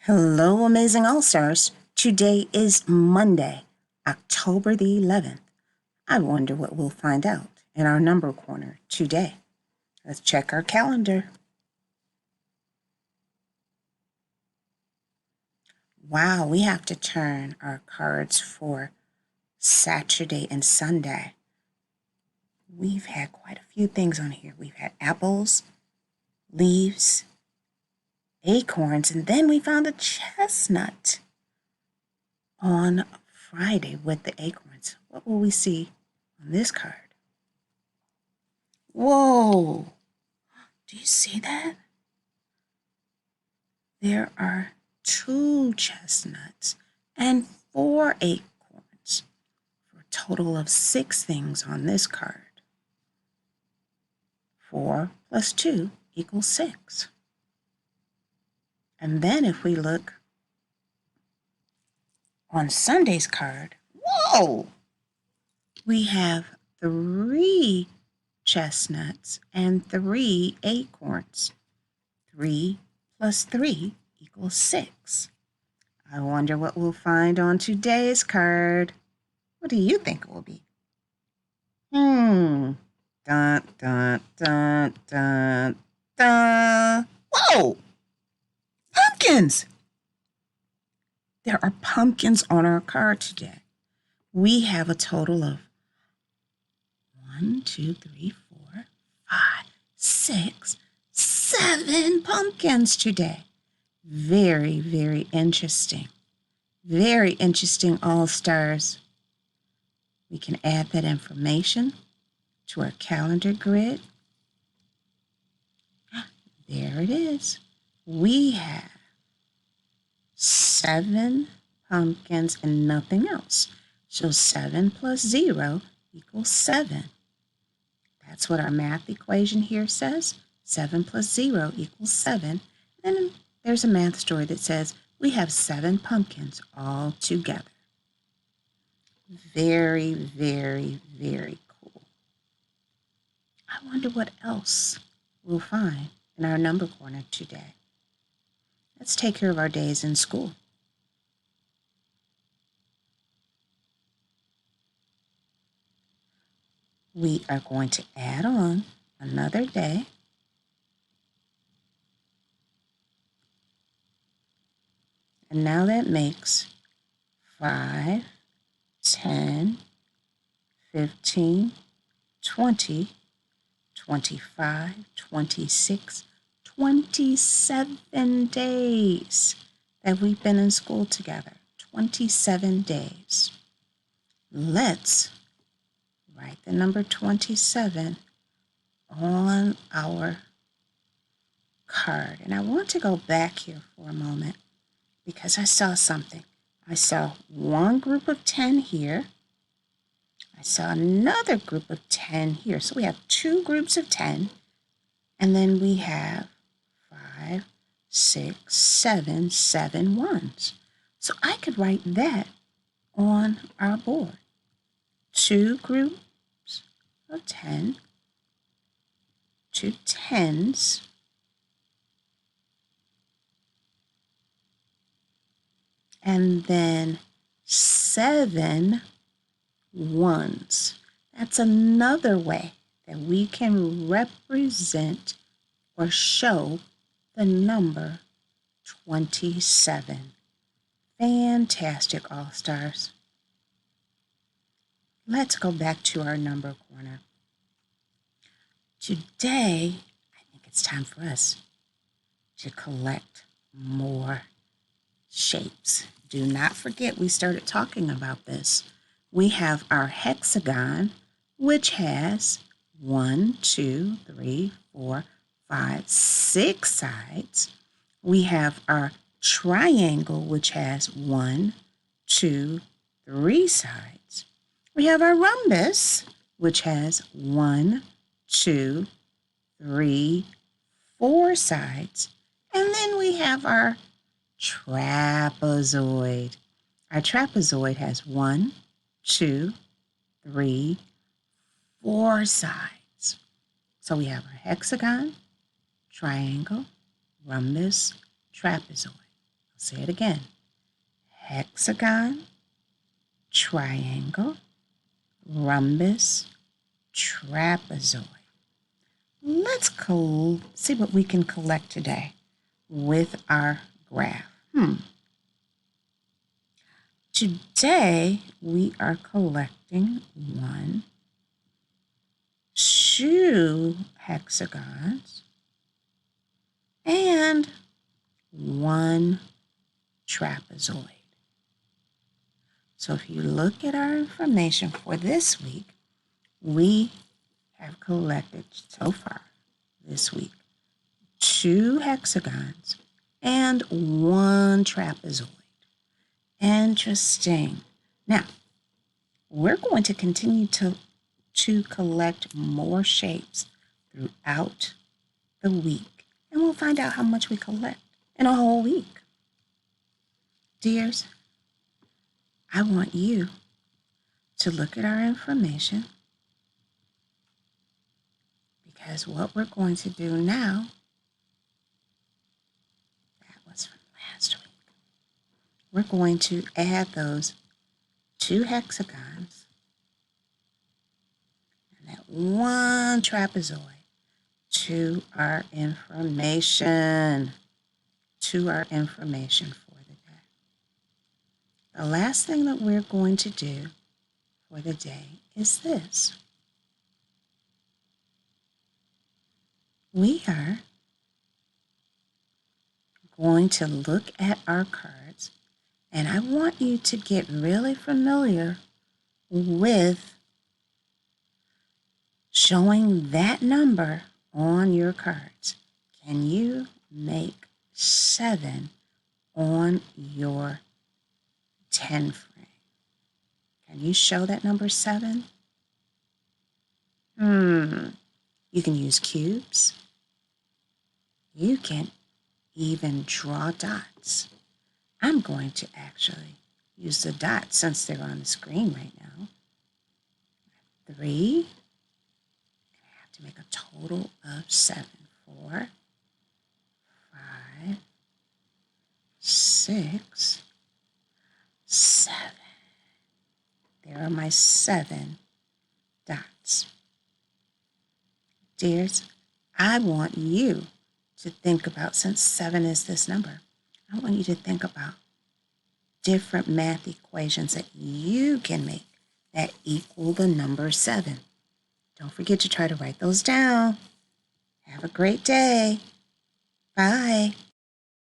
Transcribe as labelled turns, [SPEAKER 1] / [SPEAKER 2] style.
[SPEAKER 1] Hello, Amazing All-Stars. Today is Monday, October the 11th. I wonder what we'll find out in our number corner today. Let's check our calendar. Wow, we have to turn our cards for Saturday and Sunday. We've had quite a few things on here. We've had apples, leaves, acorns, and then we found a chestnut on Friday with the acorns. What will we see on this card? Whoa! Do you see that? There are 2 chestnuts and 4 acorns for a total of 6 things on this card. 4 plus 2 equals 6. And then if we look on Sunday's card, whoa! We have 3 chestnuts and 3 acorns. 3 plus 3 equals 6. I wonder what we'll find on today's card. What do you think it will be? Dun, dun, dun, dun, dun. Whoa! Pumpkins! There are pumpkins on our card today. We have a total of 1, 2, 3, 4, 5, 6, 7 pumpkins today. Very, very interesting. Very interesting, All-Stars. We can add that information to our calendar grid. There it is. We have 7 pumpkins and nothing else. So 7 plus 0 equals 7. That's what our math equation here says. 7 plus 0 equals 7. And there's a math story that says we have 7 pumpkins all together. Very, very, very cool. I wonder what else we'll find in our number corner today. Let's take care of our days in school. We are going to add on another day. And now that makes 5, 10, 15, 20, 25, 26, 27 days that we've been in school together. 27 days. Let's write the number 27 on our card. And I want to go back here for a moment because I saw something. I saw one group of 10 here. I saw another group of 10 here. So we have 2 groups of 10. And then we have 5, 6, 7, 7 ones. So I could write that on our board. 2 groups of 10, 2 10s, and then 7 ones. That's another way that we can represent or show the number 27. Fantastic, All-Stars. Let's go back to our number corner. Today, I think it's time for us to collect more shapes. Do not forget, we started talking about this. We have our hexagon, which has 1, 2, 3, 4, 5, 6 sides. We have our triangle, which has 1, 2, 3 sides. We have our rhombus, which has 1, 2, 3, 4 sides. And then we have our trapezoid. Our trapezoid has 1, 2, 3, 4 sides. So we have our hexagon, triangle, rhombus, trapezoid. say it again. Hexagon, triangle, rhombus, trapezoid. Let's see what we can collect today with our graph. Today we are collecting 1, 2 hexagons and 1 trapezoid. So if you look at our information for this week, we have collected so far this week 2 hexagons and 1 trapezoid. Interesting. Now, we're going to continue to collect more shapes throughout the week, and we'll find out how much we collect in a whole week. Dears, I want you to look at our information, because what we're going to do now, that was from last week. We're going to add those 2 hexagons and that 1 trapezoid to our information, for the day. The last thing that we're going to do for the day is this. We are going to look at our cards, and I want you to get really familiar with showing that number on your cards. Can you make 7 on your 10 frame? Can you show that number 7? You can use cubes. You can even draw dots. I'm going to actually use the dots since they're on the screen right now. 3. I have to make a total of 7. 4, 5, 6, 7. There are my 7 dots. Dears, I want you to think about, since 7 is this number, I want you to think about different math equations that you can make that equal the number 7. Don't forget to try to write those down. Have a great day. Bye.